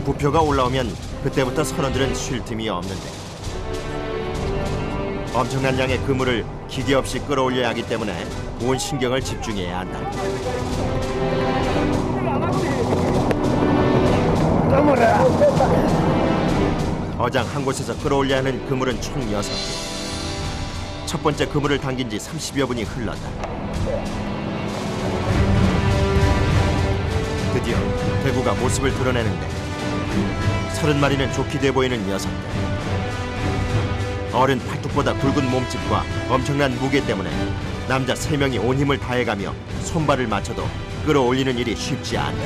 부표가 올라오면 그때부터 선원들은 쉴 틈이 없는데 엄청난 양의 그물을 기계 없이 끌어올려야 하기 때문에 온 신경을 집중해야 한다. 어장 한 곳에서 끌어올려야 하는 그물은 총 6개. 첫 번째 그물을 당긴 지 30여 분이 흘렀다. 드디어 대구가 모습을 드러내는데 30마리는 좋게 돼 보이는 녀석들. 어른 팔뚝보다 굵은 몸집과 엄청난 무게 때문에 남자 3명이 온 힘을 다해가며 손발을 맞춰도 끌어올리는 일이 쉽지 않다.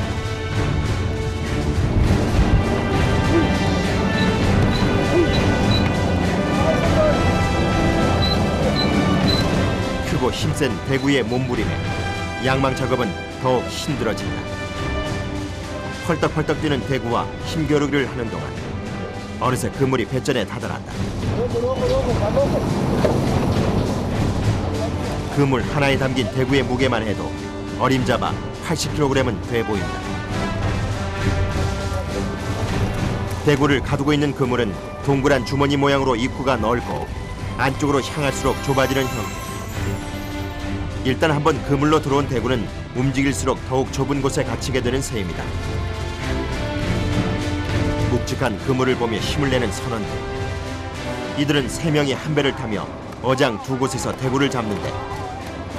크고 힘센 대구의 몸부림에 양망 작업은 더욱 힘들어진다. 펄떡펄떡 뛰는 대구와 힘겨루기를 하는 동안 어느새 그물이 배전에 다다랐다. 그물 하나에 담긴 대구의 무게만 해도 어림잡아 80kg은 돼 보인다. 대구를 가두고 있는 그물은 동그란 주머니 모양으로 입구가 넓고 안쪽으로 향할수록 좁아지는 형태. 일단 한번 그물로 들어온 대구는 움직일수록 더욱 좁은 곳에 갇히게 되는 셈이다. 묵직한 그물을 보며 힘을 내는 선원들. 이들은 3명이 한 배를 타며 어장 2곳에서 대구를 잡는데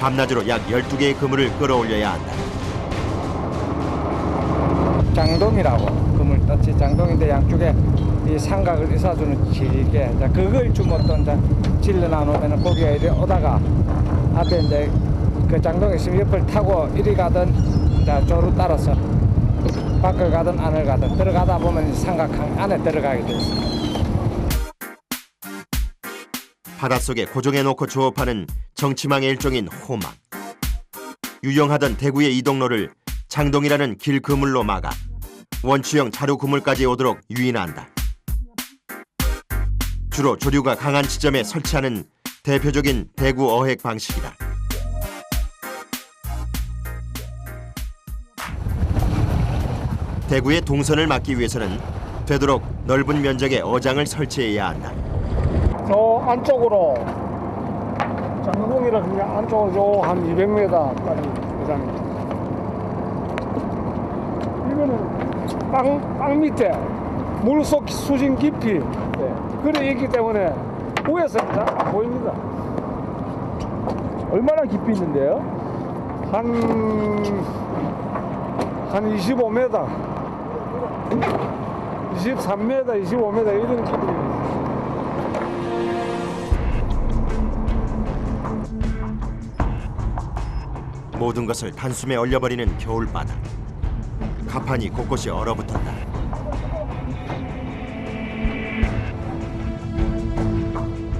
밤낮으로 약 12개의 그물을 끌어올려야 한다. 장동이라고 그물 떴지. 장동인데 양쪽에 이 삼각을 이사주는 길게 이제 그걸 주먹도 이제 질러 나누면 고기가 이리 오다가 앞에 이제 그 장동이 있으면 옆을 타고 이리 가든 이제 조로 따라서 밖을 가든 안을 가든 들어가다 보면 삼각항 안에 들어가게 돼 있습니다. 바닷속에 고정해놓고 조업하는 정치망의 일종인 호막. 유용하던 대구의 이동로를 장동이라는 길 그물로 막아 원추형 자루 그물까지 오도록 유인한다. 주로 조류가 강한 지점에 설치하는 대표적인 대구 어획 방식이다. 대구의 동선을 막기 위해서는 되도록 넓은 면적의 어장을 설치해야 한다. 저 안쪽으로 장동이라든지 안쪽으로 한 200m까지 어장입니다. 이거는 땅 밑에 물속 수심 깊이 그래 있기 때문에 위에서 안 보입니다. 얼마나 깊이 있는데요? 한 25m, 23m, 25m 이런 깊이 있습니다. 모든 것을 단숨에 얼려버리는 겨울바다. 가판이 곳곳이 얼어붙었다.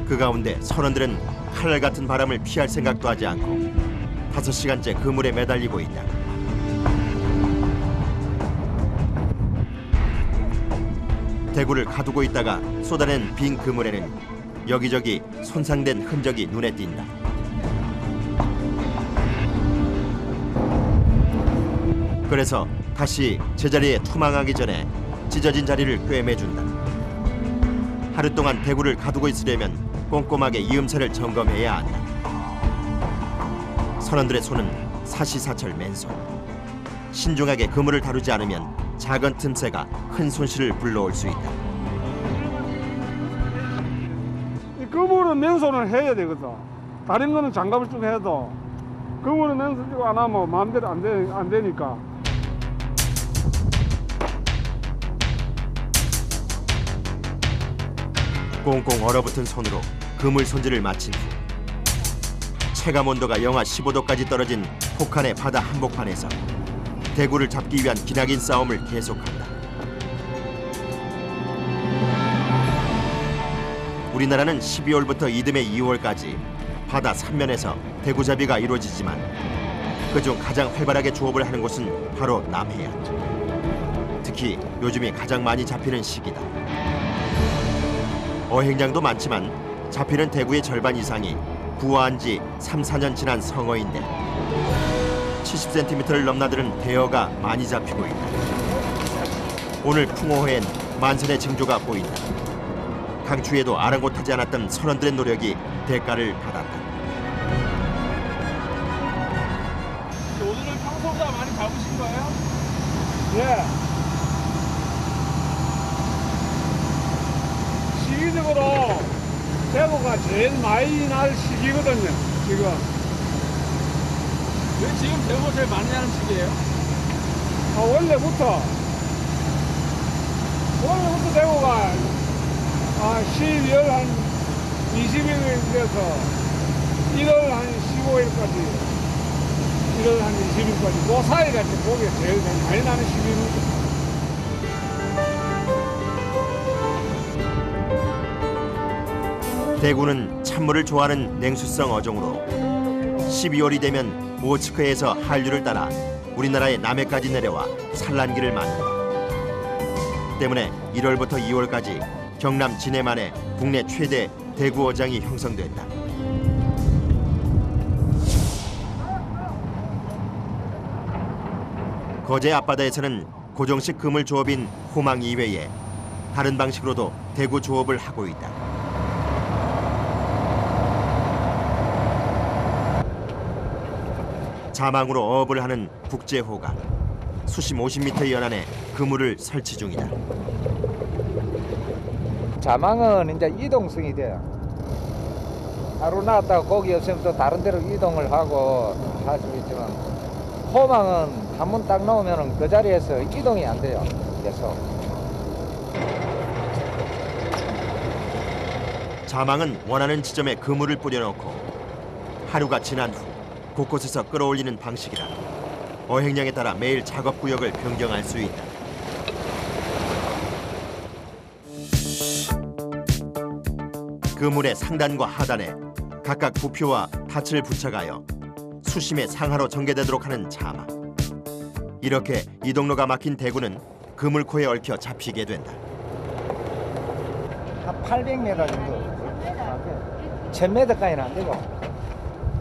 그 가운데 선원들은 칼날 같은 바람을 피할 생각도 하지 않고 5시간째 그물에 매달리고 있다. 대구를 가두고 있다가 쏟아낸 빈 그물에는 여기저기 손상된 흔적이 눈에 띈다. 그래서 다시 제자리에 투망하기 전에 찢어진 자리를 꿰매준다. 하루 동안 대구를 가두고 있으려면 꼼꼼하게 이음새를 점검해야 한다. 선원들의 손은 사시사철 맨손. 신중하게 그물을 다루지 않으면 작은 틈새가 큰 손실을 불러올 수 있다. 이 그물은 맨손을 해야 되거든. 다른 거는 장갑을 쭉 해도 그물은 맨손 쭉 안 하면 마음대로 안 되니까. 꽁꽁 얼어붙은 손으로 그물 손질을 마친 후 체감 온도가 영하 15도까지 떨어진 혹한의 바다 한복판에서 대구를 잡기 위한 기나긴 싸움을 계속한다. 우리나라는 12월부터 이듬해 2월까지 바다 3면에서 대구잡이가 이루어지지만 그중 가장 활발하게 조업을 하는 곳은 바로 남해안. 특히 요즘이 가장 많이 잡히는 시기다. 어획량도 많지만 잡히는 대구의 절반 이상이 부화한 지 3, 4년 지난 성어인데 70cm를 넘나드는 대어가 많이 잡히고 있다. 오늘 풍어회엔 만선의 징조가 보인다. 강추위에도 아랑곳하지 않았던 선원들의 노력이 대가를 받았다. 오늘은 평소보다 많이 잡으신 거예요? 예. 시기적으로 대구가 제일 많이 날 시기거든요, 지금. 왜 지금 대구가 제일 많이 하는 시기예요? 원래부터 대구가 12월 한 20일 돼서 1월 한 15일까지 1월 한 20일까지 그 사이가 고기가 제일 많이 나는 시기입니다. 대구는 찬물을 좋아하는 냉수성 어종으로 12월이 되면 오츠크에서 한류를 따라 우리나라의 남해까지 내려와 산란기를 맞는다. 때문에 1월부터 2월까지 경남 진해만에 국내 최대 대구 어장이 형성된다. 거제 앞바다에서는 고정식 그물 조업인 호망 이외에 다른 방식으로도 대구 조업을 하고 있다. 자망으로 어업을 하는 국제호가 수심 50m 연안에 그물을 설치 중이다. 자망은 이제 이동성이 돼요. 하루 나왔다가 고기 없으면 또 다른 데로 이동을 하고 할 수 있지만 호망은 한 번 딱 넣으면 그 자리에서 이동이 안 돼요. 계속. 자망은 원하는 지점에 그물을 뿌려놓고 하루가 지난 후 곳곳에서 끌어올리는 방식이라 어획량에 따라 매일 작업 구역을 변경할 수 있다. 그물의 상단과 하단에 각각 부표와 닻을 부착하여 수심의 상하로 전개되도록 하는 자망. 이렇게 이동로가 막힌 대구는 그물코에 얽혀 잡히게 된다. 한 800m 정도. 1000m까지는 안 되고.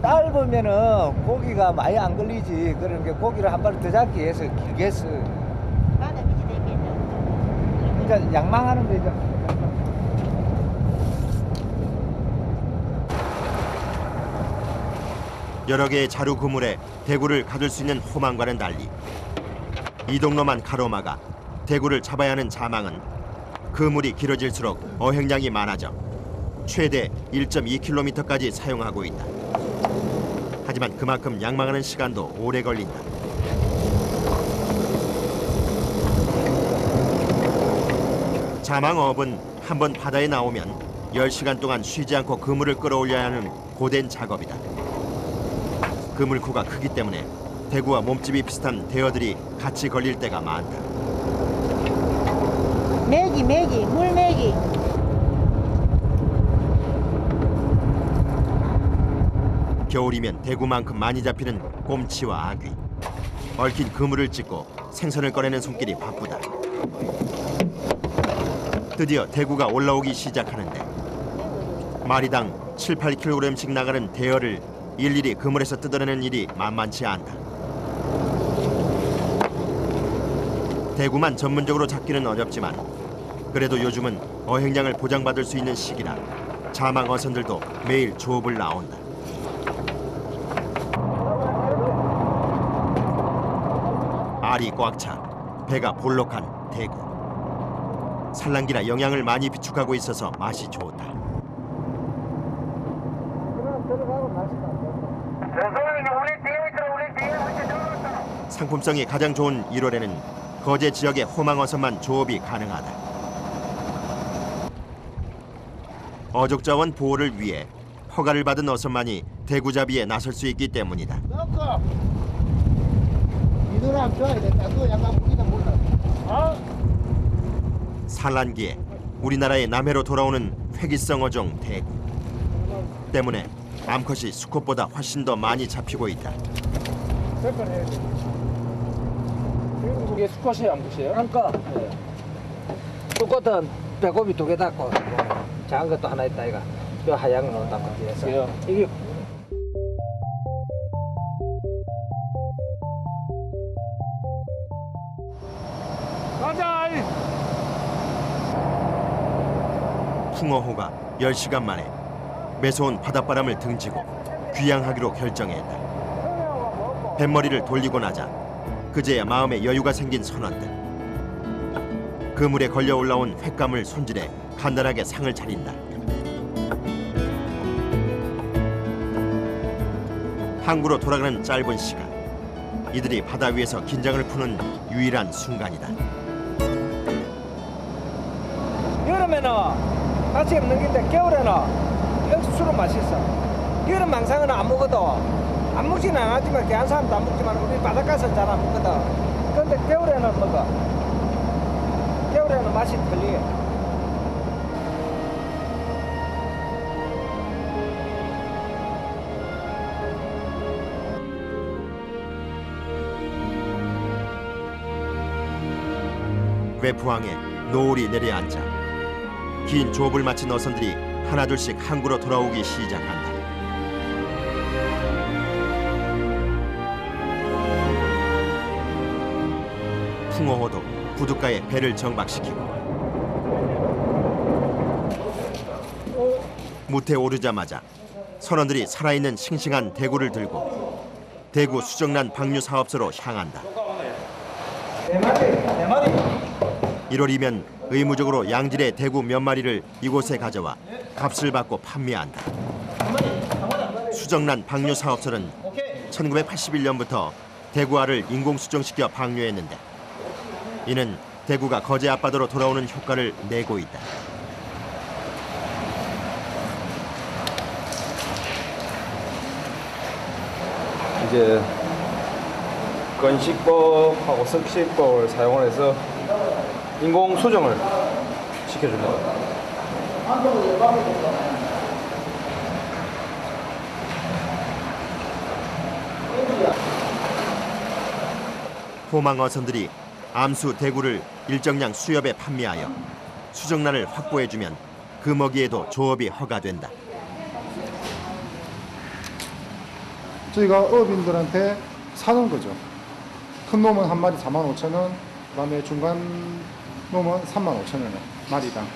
짧으면은 고기가 많이 안 걸리지. 그러니까 고기를 한 마리 더 잡기 위해서 길게 써. 그러니까 양망하는 거죠. 여러 개의 자루 그물에 대구를 가둘 수 있는 호망과는 달리 이동로만 가로막아 대구를 잡아야 하는 자망은 그물이 길어질수록 어획량이 많아져 최대 1.2km까지 사용하고 있다. 하지만 그만큼 양망하는 시간도 오래 걸린다. 자망어업은 한번 바다에 나오면 10시간 동안 쉬지 않고 그물을 끌어올려야 하는 고된 작업이다. 그물코가 크기 때문에 대구와 몸집이 비슷한 대어들이 같이 걸릴 때가 많다. 물메기. 겨울이면 대구만큼 많이 잡히는 꼼치와 아귀. 얽힌 그물을 찢고 생선을 꺼내는 손길이 바쁘다. 드디어 대구가 올라오기 시작하는데 마리당 7, 8kg씩 나가는 대어를 일일이 그물에서 뜯어내는 일이 만만치 않다. 대구만 전문적으로 잡기는 어렵지만 그래도 요즘은 어획량을 보장받을 수 있는 시기라 자망 어선들도 매일 조업을 나온다. 알이 꽉 차 배가 볼록한 대구. 산란기라 영양을 많이 비축하고 있어서 맛이 좋다. 상품성이 가장 좋은 1월에는 거제 지역의 호망 어선만 조업이 가능하다. 어족자원 보호를 위해 허가를 받은 어선만이 대구잡이에 나설 수 있기 때문이다. 산란기에 우리나라의 남해로 돌아오는 회기성 어종 대구 때문에 암컷이 수컷보다 훨씬 더 많이 잡히고 있다. 이게 수컷이에요, 암컷이에요? 그러니까 수컷은 배꼽이 2개 닿고 작은 것도 하나 있다 이가. 요 하얀 건 온다 그래서 그래요? 이게 가자. 풍어호가 10시간 만에 매서운 바닷바람을 등지고 귀향하기로 결정했다. 뱃머리를 돌리고 나자 그제야 마음에 여유가 생긴 선원들. 그물에 걸려 올라온 횟감을 손질해 간단하게 상을 차린다. 항구로 돌아가는 짧은 시간, 이들이 바다 위에서 긴장을 푸는 유일한 순간이다. 여름에는 맛이 없는 건데 겨울에는 술은 맛있어. 여름 망상은 안 먹어도 안 먹지는 않았지만 걔한 사람도 안 먹지만 우리 바닷가에서 잘 안 먹거든. 근데 겨울에는 먹어. 겨울에는 맛이 틀리게. 외포항에 노을이 내려앉아 긴 조업을 마친 어선들이 하나둘씩 항구로 돌아오기 시작한다. 풍어호도 부둣가에 배를 정박시키고 무태 오르자마자 선원들이 살아있는 싱싱한 대구를 들고 대구 수정란 방류 사업소로 향한다. 1월이면 의무적으로 양질의 대구 몇 마리를 이곳에 가져와 값을 받고 판매한다. 수정란 방류 사업소는 1981년부터 대구알을 인공수정시켜 방류했는데 이는 대구가 거제 앞바다로 돌아오는 효과를 내고 있다. 이제 건식법하고 석식법을 사용을 해서 인공 수정을 시켜줍니다. 호망 어선들이 암수 대구를 일정량 수협에 판매하여 수정란을 확보해주면 그 먹이에도 조업이 허가된다. 저희가 어업인들한테 사는 거죠. 큰 놈은 한 마리 45,000원, 그다음에 중간 놈은 35,000원에 마리당.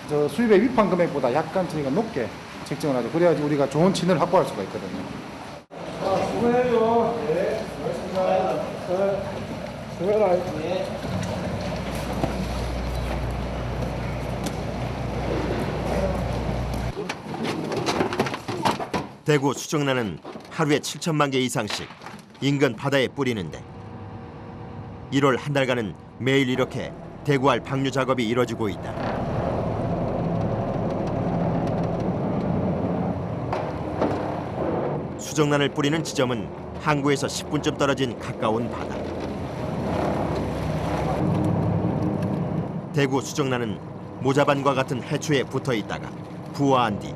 저 수입의 위판 금액보다 약간 저희가 높게 책정을 하죠. 그래야지 우리가 좋은 진을 확보할 수가 있거든요. 수고해요. 네, 고맙습니다. 수고해라. 대구 수정란은 하루에 7천만 개 이상씩 인근 바다에 뿌리는데 1월 한 달간은 매일 이렇게 대구알 방류 작업이 이뤄지고 있다. 수정란을 뿌리는 지점은 항구에서 10분쯤 떨어진 가까운 바다. 대구 수정란은 모자반과 같은 해초에 붙어 있다가 부화한 뒤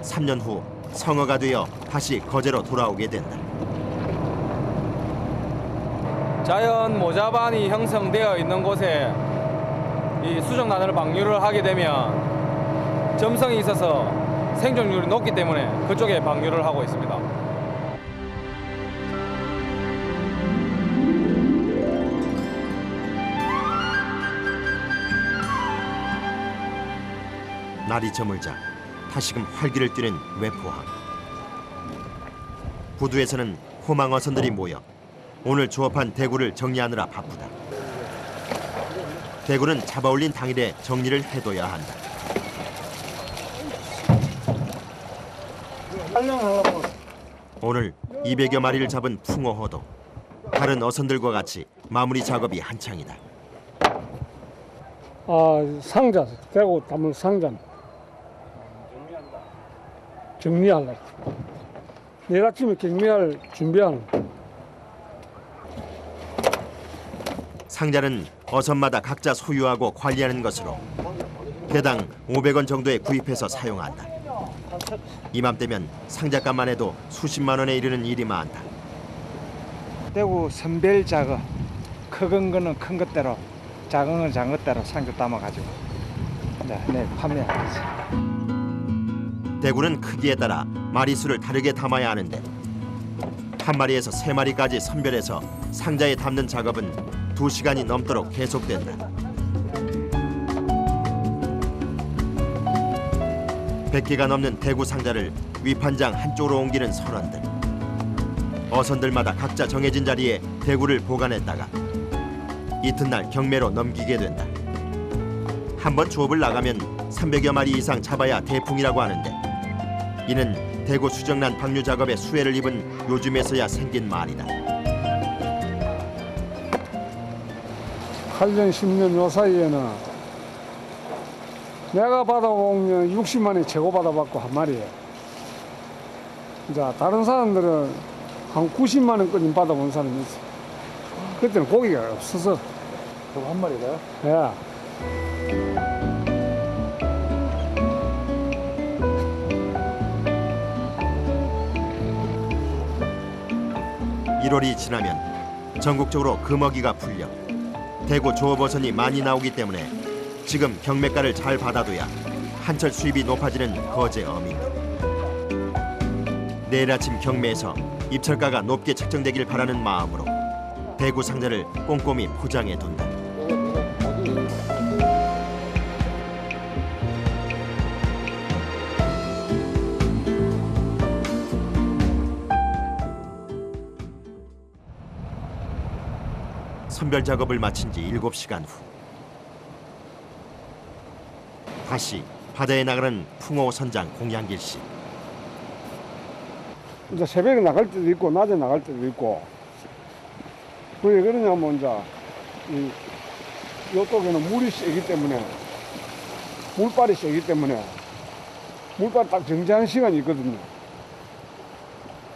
3년 후 성어가 되어 다시 거제로 돌아오게 된다. 자연 모자반이 형성되어 있는 곳에 이 수정란을 방류를 하게 되면 점성이 있어서 생존율이 높기 때문에 그쪽에 방류를 하고 있습니다. 날이 저물자 다시금 활기를 띠는 외포항. 부두에서는 호망 어선들이 모여 오늘 조업한 대구를 정리하느라 바쁘다. 대구는 잡아올린 당일에 정리를 해둬야 한다. 오늘 200여 마리를 잡은 풍어호도 다른 어선들과 같이 마무리 작업이 한창이다. 상자, 대구 담은 상자. 정리하려고. 내일 아침에 경미할 준비하는. 상자는 어선마다 각자 소유하고 관리하는 것으로 개당 500원 정도에 구입해서 사용한다. 이맘때면 상자값만 해도 수십만 원에 이르는 일이 많다. 대구 선별 작업, 큰 거는 큰 것대로, 작은 건 작은 것대로 상자 담아가지고 내일 판매하겠지. 대구는 크기에 따라 마리수를 다르게 담아야 하는데 한 마리에서 3마리까지 선별해서 상자에 담는 작업은 2시간이 넘도록 계속된다. 100개가 넘는 대구 상자를 위판장 한쪽으로 옮기는 선원들. 어선들마다 각자 정해진 자리에 대구를 보관했다가 이튿날 경매로 넘기게 된다. 한번 조업을 나가면 300여 마리 이상 잡아야 대풍이라고 하는데 이는 대구 수정란 방류 작업에 수혜를 입은 요즘에서야 생긴 말이다. 8년, 10년 요 사이에는 내가 받아보면 60만 원 최고 받아봤고 한 마리에. 이제 다른 사람들은 한 90만 원까지 받아본 사람이 있어. 그때는 고기가 없어서. 그거 한 마리가요? 예. 1월이 지나면 전국적으로 금어기가 풀려 대구 조업어선이 많이 나오기 때문에 지금 경매가를 잘 받아둬야 한철 수입이 높아지는 거제 어민들. 내일 아침 경매에서 입찰가가 높게 책정되길 바라는 마음으로 대구 상자를 꼼꼼히 포장해 둔다. 선별 작업을 마친 지 7시간 후 다시 바다에 나가는 풍호 선장 공양길 씨. 이제 새벽에 나갈 때도 있고 낮에 나갈 때도 있고. 왜 그러냐면 이제 이쪽에는 물이 세기 때문에 물발이 세기 때문에 물발 딱 정지하는 시간이 있거든요.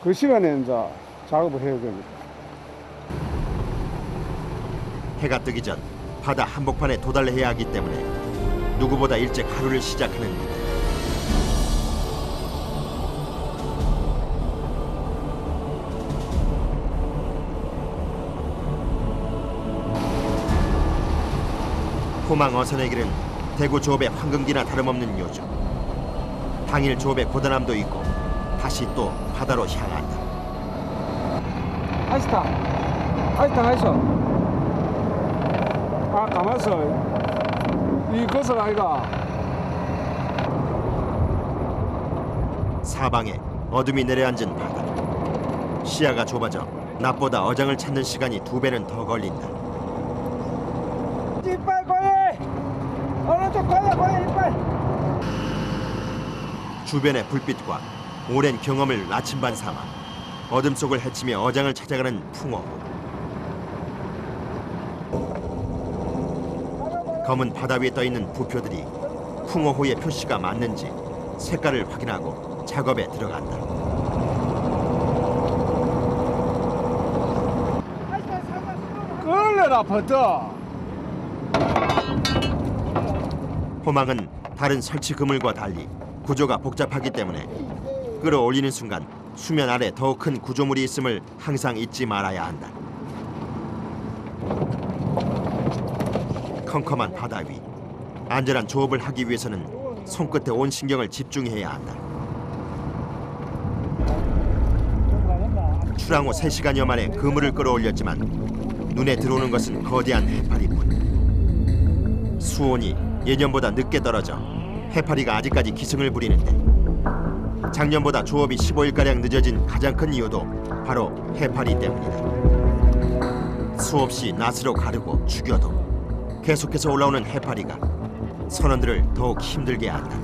그 시간에 이제 작업을 해야 됩니다. 해가 뜨기 전 바다 한복판에 도달해야 하기 때문에 누구보다 일찍 하루를 시작하는 이들. 포망 어선에게는 대구 조업의 황금기나 다름없는 요즘. 당일 조업의 고단함도 있고 다시 또 바다로 향한다. 아이스타. 아, 가만있어. 이 것을 아이가. 사방에 어둠이 내려앉은 바다. 시야가 좁아져 낮보다 어장을 찾는 시간이 2배는 더 걸린다. 이빨 고래! 어느 쪽 고래 이빨! 주변의 불빛과 오랜 경험을 나침반 삼아 어둠 속을 헤치며 어장을 찾아가는 풍어. 검은 바다 위에 떠있는 부표들이 풍어호의 표시가 맞는지 색깔을 확인하고 작업에 들어간다. 걸레라 버터. 호망은 다른 설치 그물과 달리 구조가 복잡하기 때문에 끌어올리는 순간 수면 아래 더 큰 구조물이 있음을 항상 잊지 말아야 한다. 컴컴한 바다 위 안전한 조업을 하기 위해서는 손끝에 온 신경을 집중해야 한다. 출항 후 3시간여 만에 그물을 끌어올렸지만 눈에 들어오는 것은 거대한 해파리뿐. 수온이 예년보다 늦게 떨어져 해파리가 아직까지 기승을 부리는데 작년보다 조업이 15일가량 늦어진 가장 큰 이유도 바로 해파리 때문이다. 수없이 낫으로 가르고 죽여도 계속해서 올라오는 해파리가 선원들을 더욱 힘들게 한다.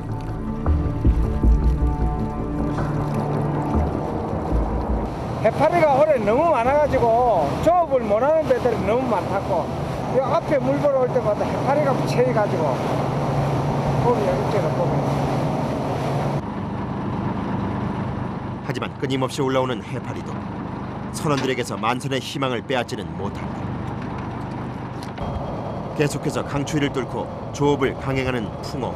해파리가 올해 너무 많아가지고 조업을 못하는 배들이 너무 많다고 이 앞에 물 보러 올 때마다 해파리가 채여가지고 보면 이쪽으로 보면 하지만 끊임없이 올라오는 해파리도 선원들에게서 만선의 희망을 빼앗지는 못한다. 계속해서 강추위를 뚫고 조업을 강행하는 풍어.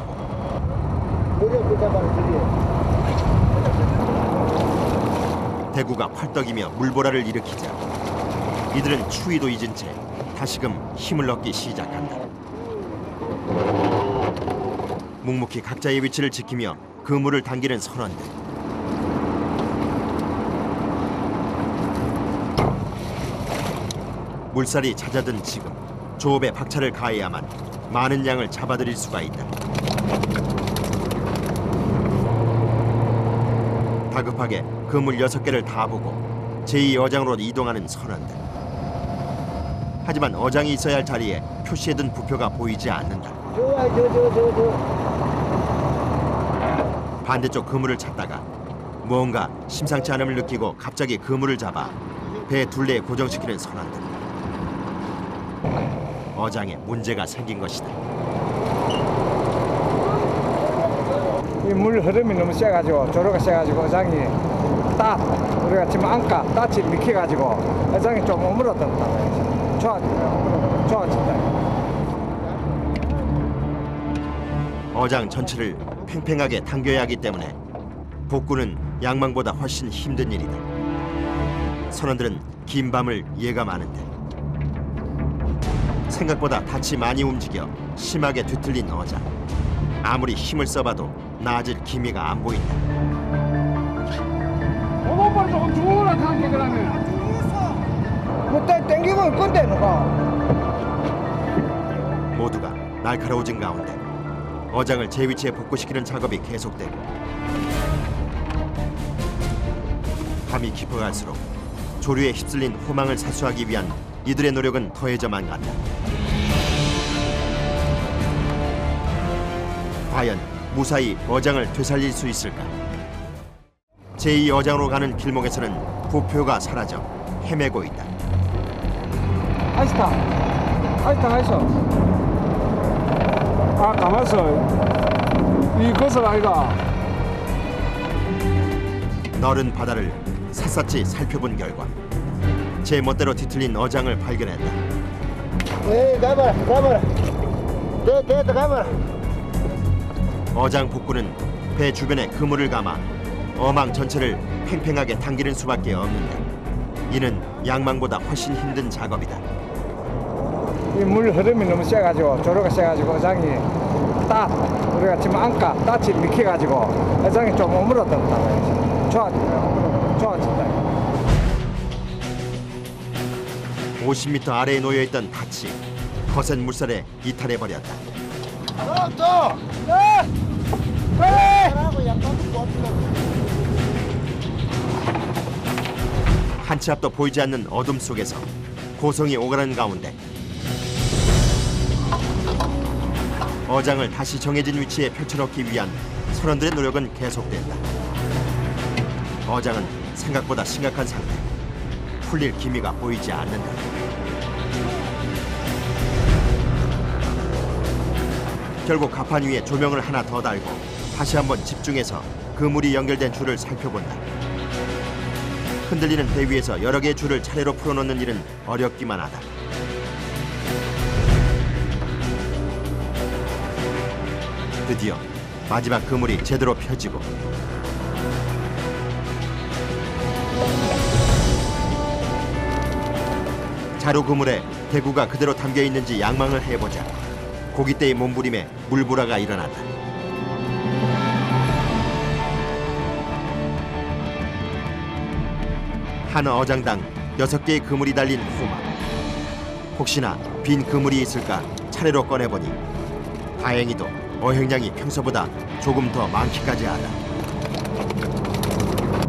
대구가 활떡이며 물보라를 일으키자 이들은 추위도 잊은 채 다시금 힘을 얻기 시작한다. 묵묵히 각자의 위치를 지키며 그물을 당기는 선원들. 물살이 잦아든 지금 조업에 박차를 가해야만 많은 양을 잡아들일 수가 있다. 다급하게 그물 6개를 다 보고 제2어장으로 이동하는 선원들. 하지만 어장이 있어야 할 자리에 표시해둔 부표가 보이지 않는다. 반대쪽 그물을 찾다가 무언가 심상치 않음을 느끼고 갑자기 그물을 잡아 배 둘레에 고정시키는 선원들. 어장에 문제가 생긴 것이다. 이 물 흐름이 너무 세가지고 조류가 세가지고 어장이 딱 우리가 지금 안가 따치 미켜가지고 어장이 좀 오므러든다. 좋아진다. 어장 전체를 팽팽하게 당겨야 하기 때문에 복구는 양망보다 훨씬 힘든 일이다. 선원들은 긴 밤을 예감하는데 생각보다 닻이 많이 움직여 심하게 뒤틀린 어장. 아무리 힘을 써봐도 나아질 기미가 안 보인다. 오빠 조금 주워라 한게 그러면. 그때 땡기고 있 건데 누가. 모두가 날카로워진 가운데 어장을 제 위치에 복구시키는 작업이 계속되고 밤이 깊어갈수록 조류에 휩쓸린 호망을 사수하기 위한 이들의 노력은 더해져만 간다. 과연 무사히 어장을 되살릴 수 있을까? 제2어장으로 가는 길목에서는 부표가 사라져 헤매고 있다. 아이스타. 아, 가만있어. 이 것을 아이가. 너른 바다를 샅샅이 살펴본 결과 제 멋대로 뒤틀린 어장을 발견했다. 가봐라. 가봐라. 어장 복구는 배 주변에 그물을 감아 어망 전체를 팽팽하게 당기는 수밖에 없는데 이는 양망보다 훨씬 힘든 작업이다. 이 물 흐름이 너무 세가지고 조류가 세가지고 어장이 딱 우리가 지금 안가 따치 미켜가지고 어장이 좀 오므러든다. 좋아진다. 50m 아래에 놓여있던 닻이 거센 물살에 이탈해버렸다. 한 치 앞도 보이지 않는 어둠 속에서 고성이 오가는 가운데 어장을 다시 정해진 위치에 펼쳐놓기 위한 선원들의 노력은 계속된다. 어장은 생각보다 심각한 상태. 풀릴 기미가 보이지 않는다. 결국 갑판 위에 조명을 하나 더 달고 다시 한번 집중해서 그물이 연결된 줄을 살펴본다. 흔들리는 배 위에서 여러 개의 줄을 차례로 풀어놓는 일은 어렵기만 하다. 드디어 마지막 그물이 제대로 펴지고 자루 그물에 대구가 그대로 담겨 있는지 양망을 해보자. 고깃대의 몸부림에 물보라가 일어났다. 한 어장당 6개의 그물이 달린 호망. 혹시나 빈 그물이 있을까 차례로 꺼내보니 다행히도 어획량이 평소보다 조금 더 많기까지 하다.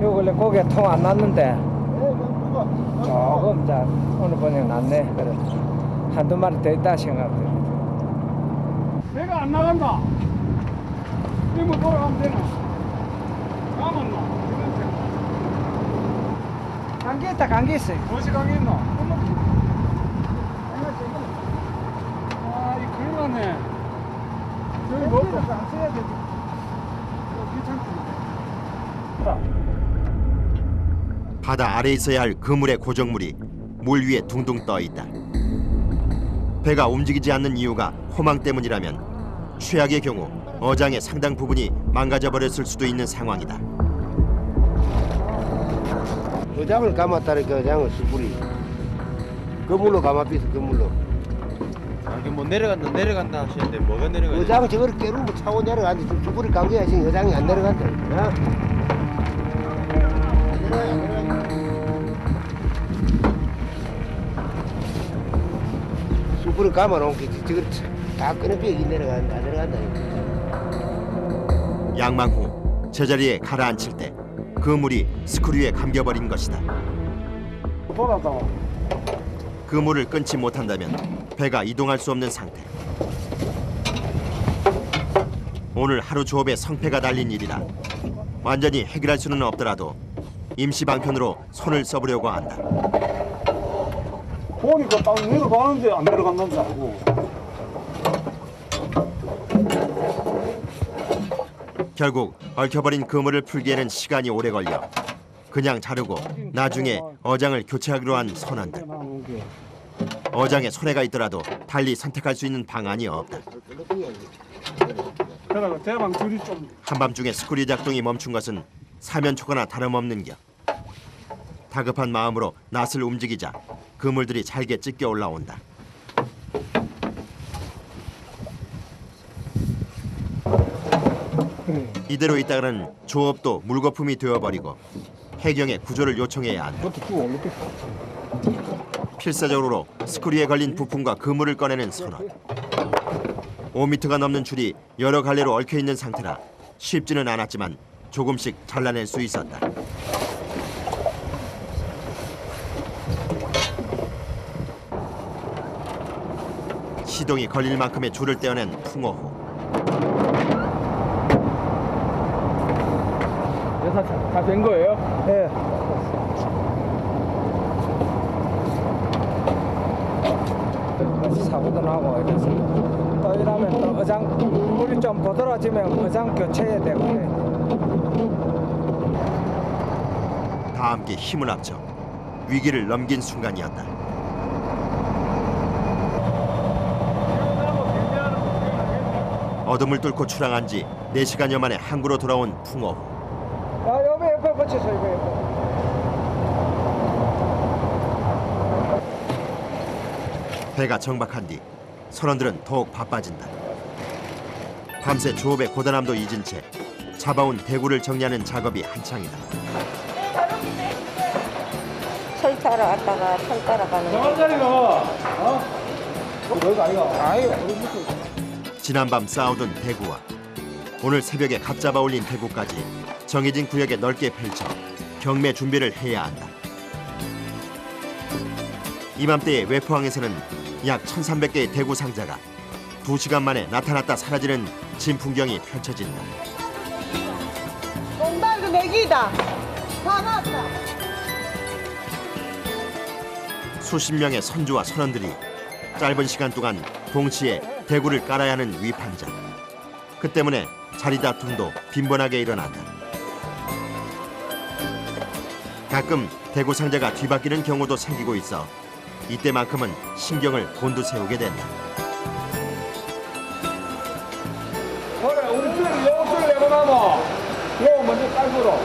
요 근래 고기가 통 안 났는데 조금 자 오늘 보니 났네. 그래 한두 마리 더 있다 생각돼. 배가 안 나간다. 이모 돌아가면 되나? 가만나. 감기 있어. 무엇이 강이 있노? 아, 이 큰일 났네. 저기 뭐? 바다 아래에 있어야 할 그물의 고정물이 물 위에 둥둥 떠 있다. 배가 움직이지 않는 이유가 호망 때문이라면 최악의 경우 어장의 상당 부분이 망가져 버렸을 수도 있는 상황이다. 어장을 감았다니까 어장을 수풀이 그물로 감아삐서 그물로 이게 뭐 내려간다 하시는데 뭐가 내려가냐? 어장 저거를 깨루면 차고 내려가는데 좀 수풀이 감겨야지 어장이 안 내려간다. 불을 감아놓은 게 지금 다 끄는 벽이 내려간다 내려간다. 양망 후 제자리에 가라앉힐 때 그물이 스크류에 감겨버린 것이다. 돌아다가 그물을 끊지 못한다면 배가 이동할 수 없는 상태. 오늘 하루 조업에 성패가 달린 일이라 완전히 해결할 수는 없더라도 임시 방편으로 손을 써보려고 한다. 보니까 딱 내려가는데 안 내려간다고. 결국 얽혀버린 그물을 풀기에는 시간이 오래 걸려 그냥 자르고 나중에 어장을 교체하기로 한 선원들. 어장에 손해가 있더라도 달리 선택할 수 있는 방안이 없다. 그러다가 대방 둘이 좀 한밤중에 스크류 작동이 멈춘 것은 사면초가나 다름없는 겨. 다급한 마음으로 낫을 움직이자 그물들이 잘게 찢겨 올라온다. 이대로 있다가는 조업도 물거품이 되어버리고 해경에 구조를 요청해야 한다. 필사적으로 스크류에 걸린 부품과 그물을 꺼내는 선원. 5m가 넘는 줄이 여러 갈래로 얽혀있는 상태라 쉽지는 않았지만 조금씩 잘라낼 수 있었다. 시동이 걸릴 만큼의 줄을 떼어낸 풍어호. 다 된 거예요? 예. 사고도 나고 이래서 또 이러면 또 어장 물이 좀 보드라지면 어장 교체해야 되고 그래. 다 함께 힘을 합쳐 위기를 넘긴 순간이었다. 어둠을 뚫고 출항한 지 4시간여 만에 항구로 돌아온 풍어호. 야, 옆에 붙여서 이거 옆에. 배가 정박한 뒤 선원들은 더욱 바빠진다. 밤새 조업의 고단함도 잊은 채 잡아온 대구를 정리하는 작업이 한창이다. 철 타러 갔다가 철 따라가는 지난밤 쌓아둔 대구와 오늘 새벽에 갓 잡아 올린 대구까지 정해진 구역에 넓게 펼쳐 경매 준비를 해야 한다. 이맘때의 외포항에서는 약 1,300개의 대구 상자가 2시간 만에 나타났다 사라지는 진풍경이 펼쳐진다. 온다 이거 내기다 다 나왔다. 수십 명의 선주와 선원들이 짧은 시간 동안 동시에 대구를 깔아야 하는 위판장. 그 때문에 자리 다툼도 빈번하게 일어난다. 가끔 대구 상자가 뒤바뀌는 경우도 생기고 있어 이때만큼은 신경을 곤두세우게 된다. 그래 우리 줄 여줄 내보나면 요 먼저 깔고로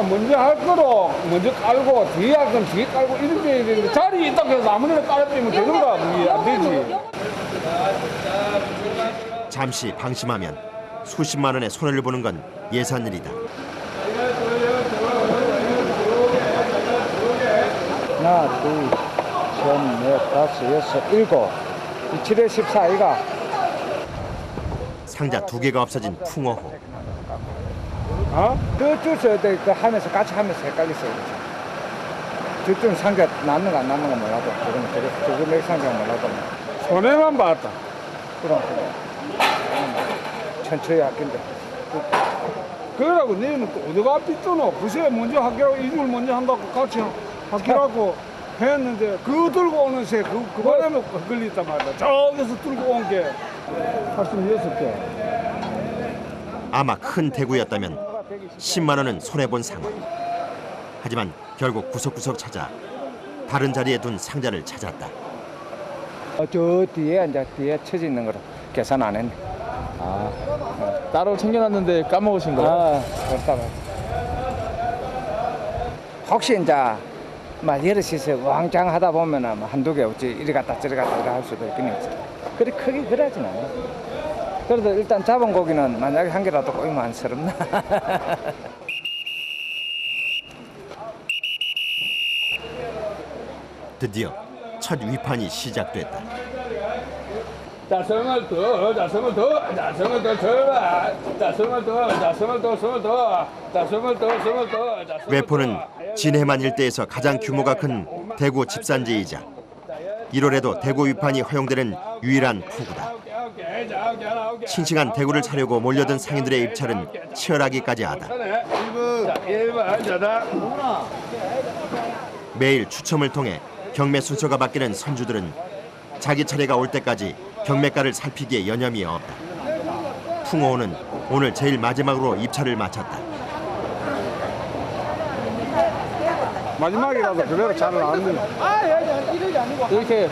먼저 할 거로 먼저 깔고 뒤에 할 건 뒤에 깔고 이렇게 되는데 자리 있다고 해서 아무데나 깔아버리면 되는가 그게 안 되지. 잠시 방심하면 수십만 원의 손해를 보는 건 예산일이다. 하나, 둘, 셋, 넷, 다섯, 여섯, 일곱. 7에 14이가. 상자 2개가 없어진 풍어호. 저쪽에서 그 하면서 같이 하면서 헷갈렸어요. 저쪽은 상자 남는 거 안 남는 거 몰라도 저거 내 상자 몰라도 손해만 봤다. 그럼 천천히 아낀데. 그러라고 너는 또 어디가 삐뚤어. 글쎄 먼저 학교라고 이줄 먼저 한다고 같이 학교라고 했는데 그거 들고 오는 새 그 바람에 걸렸단 말이야. 저기서 들고 온 게 86개. 아마 큰 대구였다면 10만 원은 손해본 상황. 하지만 결국 구석구석 찾아 다른 자리에 둔 상자를 찾았다. 저 뒤에 이제 뒤에 쳐져 있는 거로 계산 안 했네. 따로 챙겨놨는데 까먹으신 거예요? 그렇다고. 혹시 이제 막 여럿이서 왕창 하다 보면은 한두 개 없지 이리 갔다 저리 갔다 이리 할 수도 있긴 있지. 그리 크게 그러진 않아. 그래도 일단 잡은 고기는 만약에 한 개라도 꼬이면 안쓰럽나. 드디어 첫 위판이 시작됐다. 자, 성을 더, 자, 성을 더, 자, 성을 더, 자, 성을 더, 자, 성을 더, 성을 더, 자, 성을 더, 성을 더, 자, 외포는 진해만 일대에서 가장 규모가 큰 대구 집산지이자 1월에도 대구 위판이 허용되는 유일한 포구다. 싱싱한 대구를 사려고 몰려든 상인들의 입찰은 치열하기까지 하다. 1번, 자다. 매일 추첨을 통해 경매 순서가 바뀌는 선주들은 자기 차례가 올 때까지 경매가를 살피기에 여념이 없다. 풍어호는 오늘 제일 마지막으로 입찰을 마쳤다. 마지막이라도 그대로 잘 나왔는데. 이렇게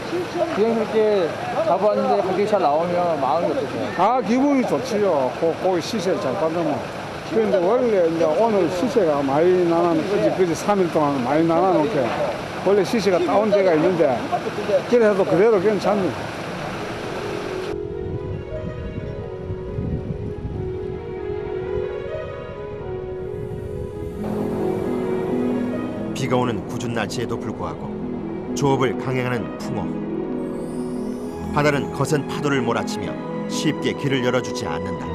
비용스럽게 잡았는데 가격이 잘 나오면 마음이 어떠세요? 아, 기분이 좋지요. 고기 시세를 잘 받으면. 그런데 원래 이제 오늘 시세가 많이 그지 3일 동안 많이 나눠놓게 원래 시세가 다운 데가 있는데 그래도 그대로 괜찮네. 비가 오는 궂은 날씨에도 불구하고 조업을 강행하는 풍어. 바다는 거센 파도를 몰아치며 쉽게 길을 열어주지 않는다.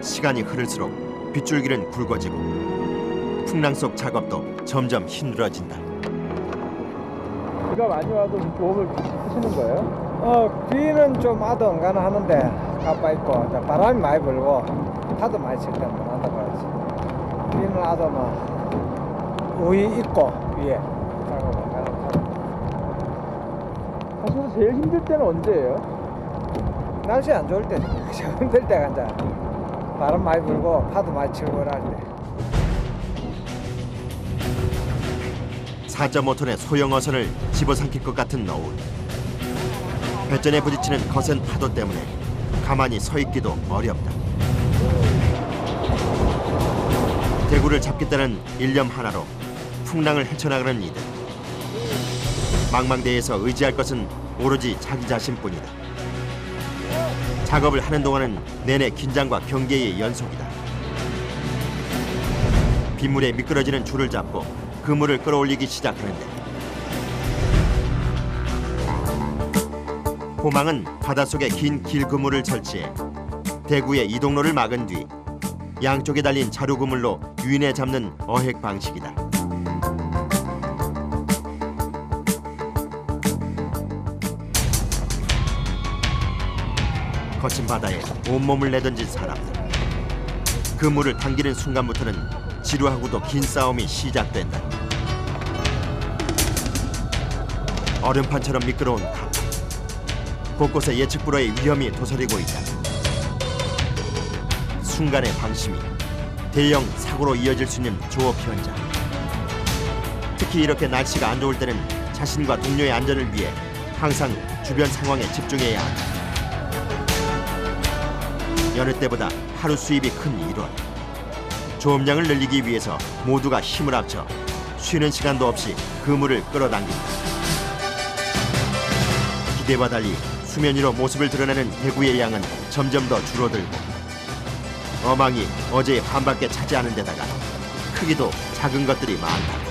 시간이 흐를수록 빗줄기는 굵어지고 풍랑 속 작업도 점점 힘들어진다. 비가 많이 와도 조업을 하시는 거예요? 비는 좀 아등가는 하는데 가빠 있고 이제 바람이 많이 불고 파도 많이 칠 때는 못 한다고 하지. 비는 아도 뭐 우위 있고 위에 하시면서 제일 힘들 때는 언제예요? 날씨 안 좋을 때 힘들 때가 이제 바람 많이 불고 파도 많이 치고 그럴 때. 4.5톤의 소형 어선을 집어삼킬 것 같은 너울. 배전에 부딪히는 거센 파도 때문에 가만히 서 있기도 어렵다. 대구를 잡겠다는 일념 하나로 풍랑을 헤쳐나가는 이들. 망망대해에서 의지할 것은 오로지 자기 자신뿐이다. 작업을 하는 동안은 내내 긴장과 경계의 연속이다. 빗물에 미끄러지는 줄을 잡고 그물을 끌어올리기 시작하는데 호망은 바닷속에 긴 길그물을 설치해 대구의 이동로를 막은 뒤 양쪽에 달린 자루 그물로 유인해 잡는 어획 방식이다. 거친 바다에 온몸을 내던진 사람들. 그물을 당기는 순간부터는 지루하고도 긴 싸움이 시작된다. 얼음판처럼 미끄러운 강. 곳곳에 예측 불허의 위험이 도사리고 있다. 순간의 방심이 대형 사고로 이어질 수 있는 조업 현장. 특히 이렇게 날씨가 안 좋을 때는 자신과 동료의 안전을 위해 항상 주변 상황에 집중해야 한다. 여느 때보다 하루 수입이 큰 1월. 조업량을 늘리기 위해서 모두가 힘을 합쳐 쉬는 시간도 없이 그물을 끌어당긴다. 기대와 달리 수면 위로 모습을 드러내는 대구의 양은 점점 더 줄어들고 어망이 어제의 반밖에 차지 않은 데다가 크기도 작은 것들이 많다.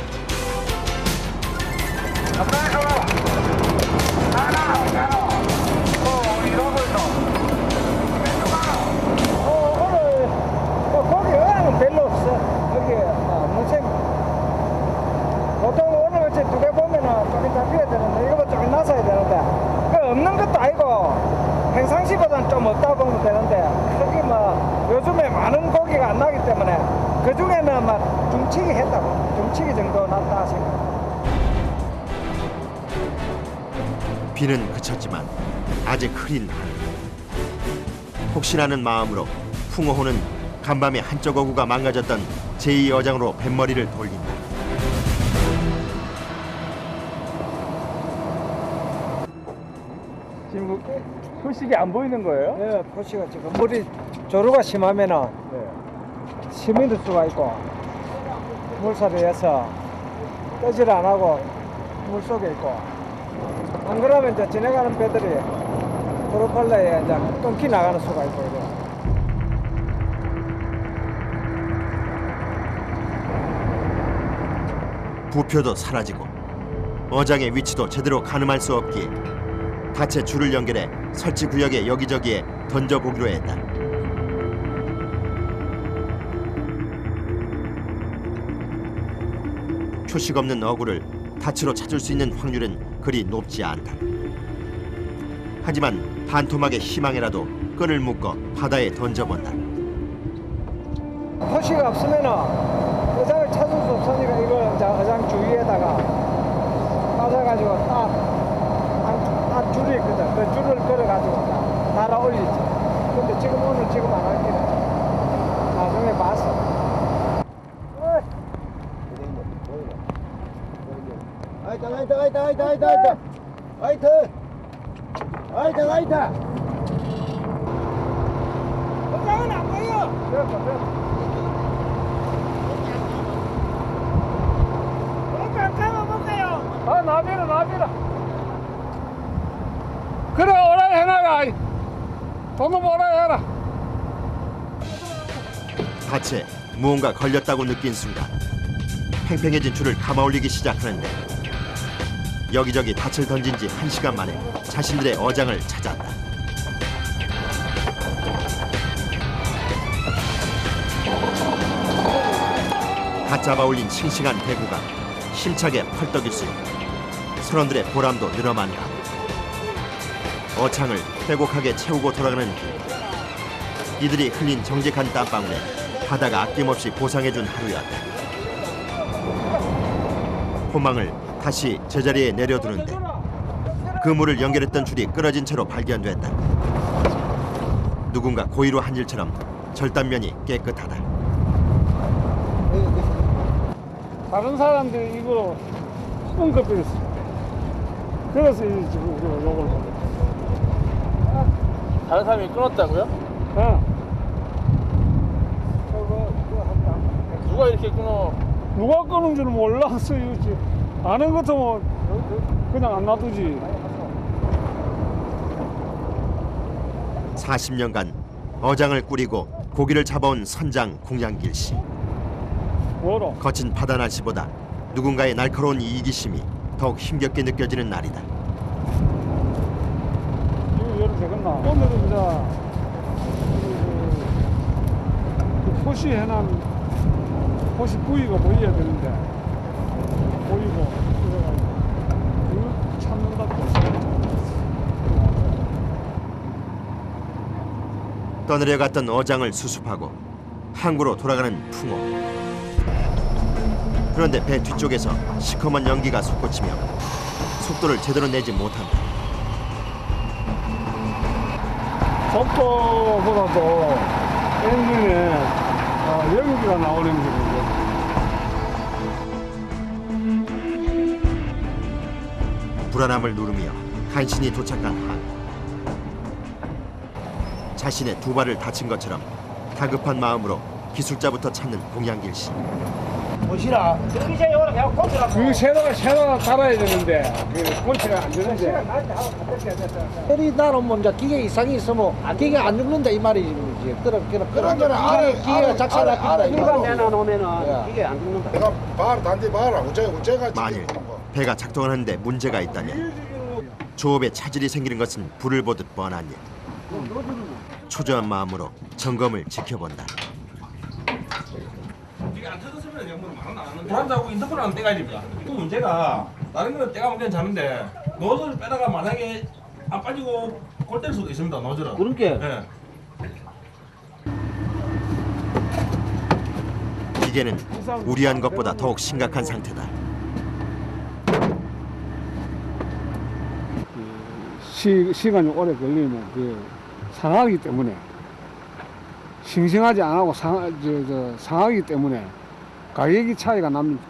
거기 어항은 별로 없어. 여기 문생 보통 오늘 같이 두 개 보면은 조금 잡혀야 되는데 이거보다 조금 나서야 되는데 그 없는 것도 아니고 평상시보다는 좀 없다 보면 되는데 크게 뭐 요즘에 많은 고기가 안 나기 때문에 그 중에는 막 중치기 했다고 중치기 정도 났다 하시고. 비는 그쳤지만 아직 흐린 하늘. 혹시라는 마음으로 풍어호는 간밤에 한쪽 어구가 망가졌던 제2어장으로 뱃머리를 돌린다. 지금 표식이 안 보이는 거예요? 네, 표시가 지금 물이 조류가 심하면은 힘이 들 수가 있고 물살이에서 떠지를 안 하고 물 속에 있고 안 그러면 이제 지나가는 배들이 프로펠러에 이제 끊기 나가는 수가 있고 이래. 부표도 사라지고 어장의 위치도 제대로 가늠할 수 없기에 밭에 줄을 연결해 설치 구역의 여기저기에 던져보기로 했다. 표식 없는 어구를 닻으로 찾을 수 있는 확률은 그리 높지 않다. 하지만 반토막의 희망이라도 끈을 묶어 바다에 던져본다. 표시가 없으면은 어장을 찾을 수 없으니까 이걸 이제 어장 주위에다가 빠져가지고 딱 줄이 있거든. 그 줄을 걸어가지고 달아 올리지. 근데 지금 오늘 지금 안 할 길은 나중에 봤어. 아이다 아이다 아이다 아이다 아이다 아이다 아이다 아이다 아이다 어장은 안 보여. 됐어. 나비라. 그래, 오라 해놔라. 돈은 오라 해라. 밭에 무언가 걸렸다고 느낀 순간 팽팽해진 줄을 감아올리기 시작하는데 여기저기 밭을 던진 지 1시간 만에 자신들의 어장을 찾았다. 갓 잡아올린 싱싱한 대구가 힘차게 펄떡일수록 선원들의 보람도 늘어만다. 어창을 빼곡하게 채우고 돌아가는 길, 이들이 흘린 정직한 땀방울에 바다가 아낌없이 보상해준 하루였다. 호망을 다시 제자리에 내려두는데 그물을 연결했던 줄이 끊어진 채로 발견됐다. 누군가 고의로 한 일처럼 절단면이 깨끗하다. 다른 사람들이 이거 뻥커버렸어. 그래서 지금 요걸 보고. 다른 사람이 끊었다고요? 누가 이렇게 끊어? 누가 끄는 줄 몰랐어요. 아는 것도 뭐 그냥 안 놔두지. 40년간 어장을 꾸리고 고기를 잡아온 선장 공양길 씨. 뭐로? 거친 바다 날씨보다 누군가의 날카로운 이기심이 더욱 힘겹게 느껴지는 날이다. 이거 열어도 되겠나? 오늘은 이제 그 표시해놓은 표시 부위가 보여야 되는데 보이고 그래가지고 그걸 찾는다고. 떠내려갔던 어장을 수습하고 항구로 돌아가는 풍호. 그런데 배 뒤쪽에서 시커먼 연기가 솟구치며 속도를 제대로 내지 못한다. 속도보다도 엔진에 연기가 나오는 거거든요. 불안함을 누르며 간신히 도착한 항. 자신의 두 발을 다친 것처럼 다급한 마음으로 기술자부터 찾는 공양길 씨. 보시라 그 섀도가 달아야 되는데 그 골치가 안 되는데. 이 나는 뭐 이제 기계 이상이 있으면 기계 안 죽는다 이 말이지. 그런 기계가 작살났다. 일반 내놔놓으면은 기계 안 죽는다. 내가 발 단디 봐라. 어째가 만일 배가 작동하는데 문제가 있다면 조업에 차질이 생기는 것은 불을 보듯 뻔한 일. 초조한 마음으로 점검을 지켜본다. 이게 안 터졌으면 영문은 말은 안 하는데 사람하고 인터폰을 안 떼가야 됩니다. 또 문제가 다른 거는 떼가면 괜찮은데 노즐을 빼다가 만약에 안 빠지고 골 뗄 수도 있습니다. 노즐은. 그러니까 예. 기계는 우려한 것보다 더욱 심각한 상태다. 시간이 오래 걸리면 그 상하기 때문에 싱싱하지 않고 상하기 때문에 가격이 차이가 납니다.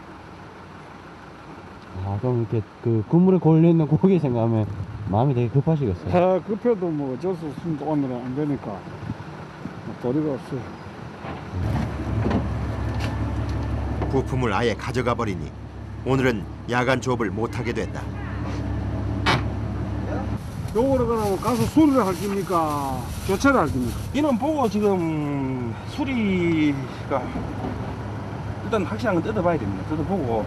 아, 그럼 이렇게 그 그물에 걸려있는 고기 생각하면 마음이 되게 급하시겠어요? 급해도 뭐 어쩔 수 없습니다. 오늘은 안 되니까 도리가 없어요. 부품을 아예 가져가 버리니 오늘은 야간 조업을 못하게 됐다. 요거를 그러면 가서 수리를 할 겁니까? 교체를 할 겁니까? 이는 보고 지금 수리가 일단 확실한 건 뜯어봐야 됩니다. 뜯어보고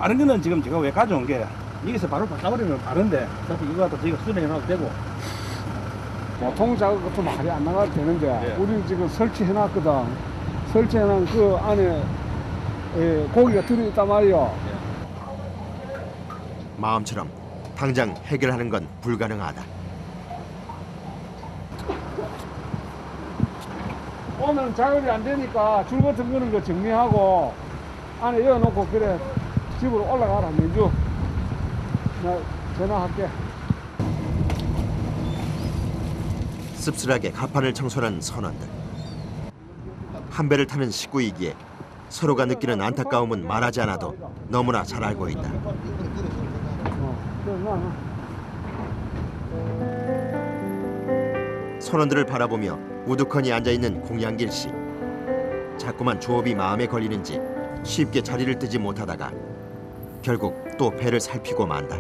다른 거는 지금 제가 왜 가져온 게 여기서 바로 바꿔버리면 바른데 어차피 이거 갖다 저희가 수리해놔도 되고. 보통 작업 같은 말이 안 나가도 되는데 예. 우리는 지금 설치해놨거든. 설치해놓은 그 안에 고기가 들어있단 말이야. 마음처럼 당장 해결하는 건 불가능하다. 오늘 작업이 안 되니까 줄 같은 거는 거 정리하고 안에 열어놓고 그래 집으로 올라가라 민주. 나 전화할게. 씁쓸하게 가판을 청소하는 선원들. 한 배를 타는 식구이기에 서로가 느끼는 안타까움은 말하지 않아도 너무나 잘 알고 있다. 선원들을 바라보며 우두커니 앉아있는 공양길 씨. 자꾸만 조업이 마음에 걸리는지 쉽게 자리를 뜨지 못하다가 결국 또 배를 살피고 만다.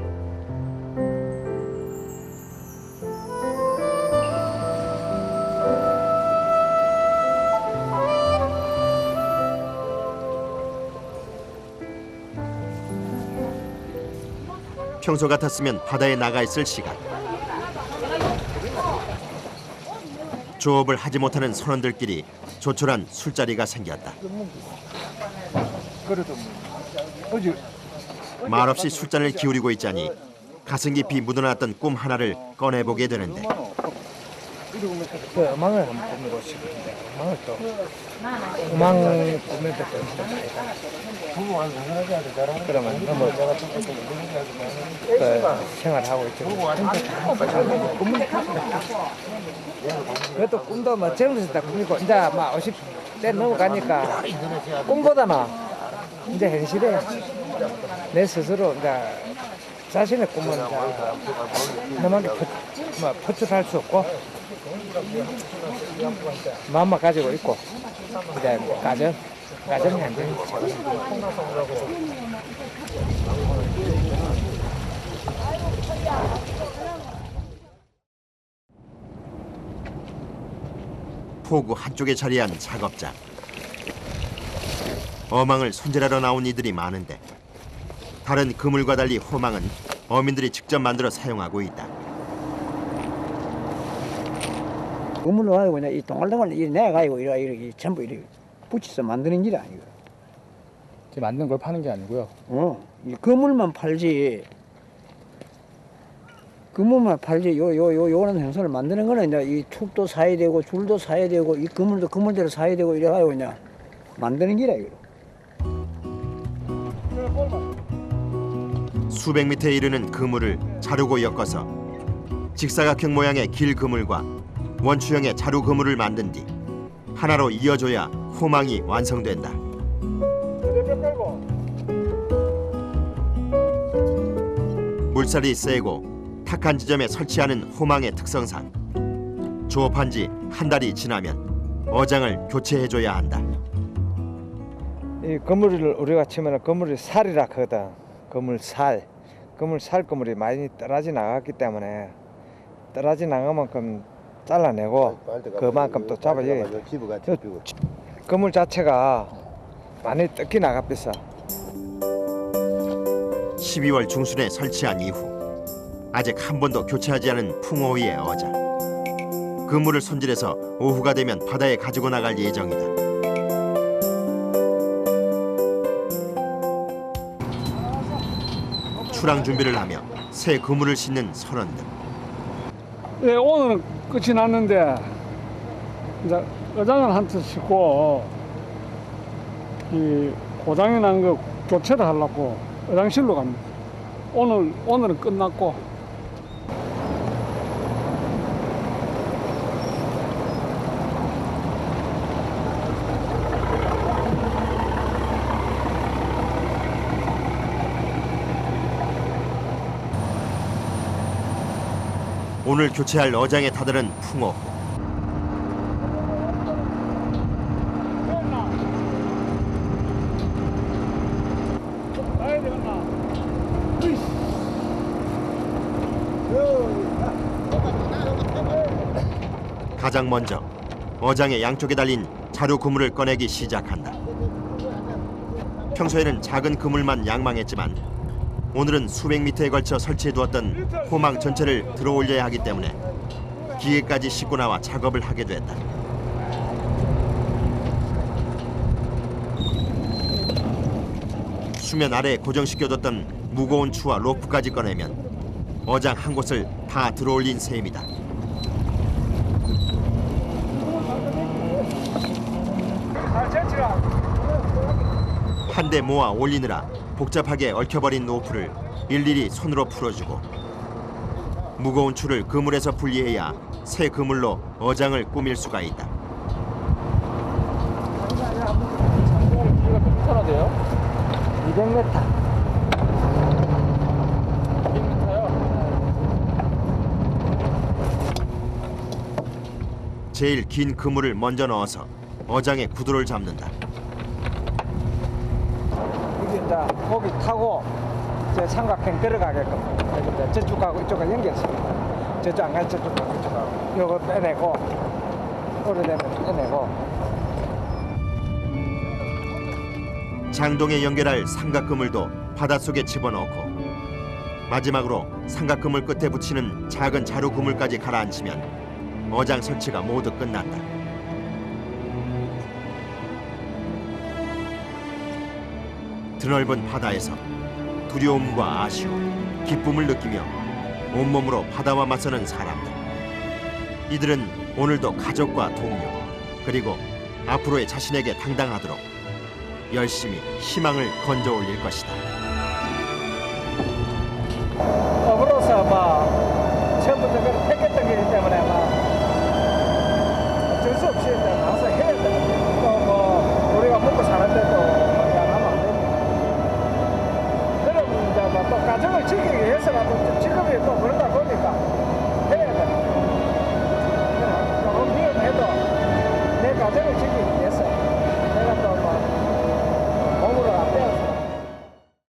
평소 같았으면 바다에 나가 있을 시간. 조업을 하지 못하는 선원들끼리 조촐한 술자리가 생겼다. 그래도 어제 말없이 술잔을 기울이고 있자니 가슴 깊이 묻어놨던 꿈 하나를 꺼내보게 되는데 그 음악을 한번 꾸미고 싶은데 음악을 또 음악 꾸밀 때또 그러면 너무 그 생활하고 있죠. 그래도 꿈도 뭐 젊었을 때 꾸미고 이제 막 50대 넘어가니까 꿈보다는 이제 현실에 내 스스로 이제 자신의 꿈은 이제 너무 표출할 수 없고 마음만 가지고 있고 이제 가정이 안 되는 거죠. 포구 한쪽에 자리한 작업장. 어망을 손질하러 나온 이들이 많은데 다른 그물과 달리 호망은 어민들이 직접 만들어 사용하고 있다. 그물로 가지고 그냥 이 동글동글 이 내가지고 이렇게 전부 이렇게 붙여서 만드는 일 아니고. 만든 걸 파는 게 아니고요. 이 그물만 팔지. 그물만 팔지. 요런 행선을 만드는 거는 이제 이 축도 사야 되고 줄도 사야 되고 이 그물도 그물대로 사야 되고 이래가지고 그냥 만드는 기라 이거. 수백 미터에 이르는 그물을 자르고 엮어서 직사각형 모양의 길 그물과 원추형의 자루 그물을 만든 뒤 하나로 이어줘야 호망이 완성된다. 물살이 세고 탁한 지점에 설치하는 호망의 특성상 조업한 지 한 달이 지나면 어장을 교체해줘야 한다. 이 그물을 우리가 치면 그물이 살이라 하거든. 그물살 그물이 많이 떨어져 나갔기 때문에 떨어져 나간 만큼 잘라내고 그만큼 또 잡아야 돼. 그물 자체가 많이 뜯기 나갑니다. 12월 중순에 설치한 이후 아직 한 번도 교체하지 않은 풍어위의 어장. 그물을 손질해서 오후가 되면 바다에 가지고 나갈 예정이다. 출항 준비를 하며 새 그물을 싣는 선원들. 네, 오늘은 끝이 났는데 이제 어장을 한 트 싣고 이 고장이 난 거 교체를 하려고 어장실로 갑니다. 오늘은 끝났고. 오늘 교체할 어장에 타들은 풍어. 가장 먼저 어장의 양쪽에 달린 자루 그물을 꺼내기 시작한다. 평소에는 작은 그물만 양망했지만 오늘은 수백 미터에 걸쳐 설치해두었던 호망 전체를 들어올려야 하기 때문에 기계까지 싣고 나와 작업을 하게 됐다. 수면 아래에 고정시켜뒀던 무거운 추와 로프까지 꺼내면 어장 한 곳을 다 들어올린 셈이다. 한데 모아 올리느라 복잡하게 얽혀버린 로프를 일일이 손으로 풀어주고 무거운 추를 그물에서 분리해야 새 그물로 어장을 꾸밀 수가 있다. 얼마나 돼요? 200m. 200m요? 제일 긴 그물을 먼저 넣어서 어장의 구도를 잡는다. 이게 이제 고기 타고 제 삼각형 들어가게끔 이제 저쪽하고 이쪽을 연결시킵니다. 저쪽 안 가서 저쪽하고 이쪽하고 요거 빼내고 오래되면 빼내고 장동에 연결할 삼각그물도 바닷속에 집어넣고 마지막으로 삼각그물 끝에 붙이는 작은 자루 그물까지 가라앉히면 어장 설치가 모두 끝난다. 드넓은 바다에서 두려움과 아쉬움, 기쁨을 느끼며 온몸으로 바다와 맞서는 사람들. 이들은 오늘도 가족과 동료, 그리고 앞으로의 자신에게 당당하도록 열심히 희망을 건져 올릴 것이다.